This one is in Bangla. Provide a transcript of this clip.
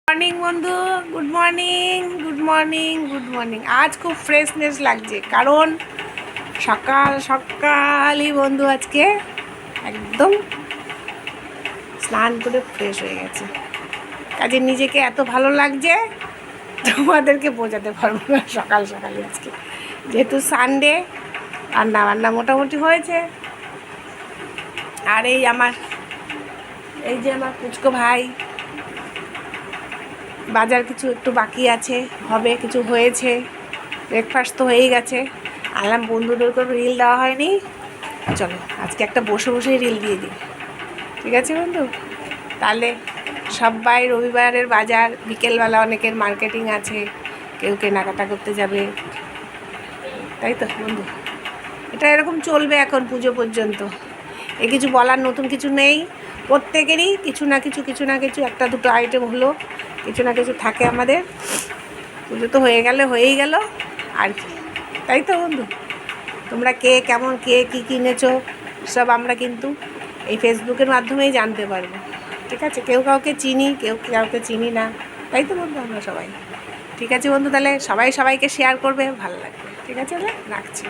মর্নিং বন্ধু, good morning good morning good morning. আজ খুব ফ্রেশনেস লাগছে, কারণ সকাল সকালই বন্ধু আজকে একদম স্নান করে ফ্রেশ হয়ে গেছে। কাজে নিজেকে এত ভালো লাগছে তোমাদেরকে বোঝাতে পারবো না। সকাল সকালে আজকে যেহেতু সানডে, রান্না বান্না মোটামুটি হয়েছে। আর এই যে আমার পুচকো ভাই, বাজার কিছু একটু বাকি আছে, হবে কিছু হয়েছে। ব্রেকফাস্ট তো হয়েই গেছে। আলাম বন্ধুদেরকে রিল দেওয়া হয়নি, চলো আজকে একটা বসে বসেই রিল দিয়ে দিই। ঠিক আছে বন্ধু? তাহলে সবাই রবিবারের বাজার, বিকেলবেলা অনেকের মার্কেটিং আছে, কেউ কেনাকাটা করতে যাবে, তাই তো বন্ধু? এটা এরকম চলবে এখন পুজো পর্যন্ত। কিছু বলার নতুন কিছু নেই। প্রত্যেকেরই কিছু না কিছু একটা দুটো আইটেম হলো, কিছু না কিছু থাকে আমাদের। পুজো তো হয়েই গেল আর কি, তাই তো বন্ধু? তোমরা কে কেমন, কে কী কিনেছো সব আমরা কিন্তু এই ফেসবুকের মাধ্যমেই জানতে পারবো। ঠিক আছে? কেউ কাউকে চিনি, কেউ কাউকে চিনি না, তাই তো বন্ধু আমরা সবাই। ঠিক আছে বন্ধু, তাহলে সবাই সবাইকে শেয়ার করবে, ভালো লাগবে। ঠিক আছে, রাখছি।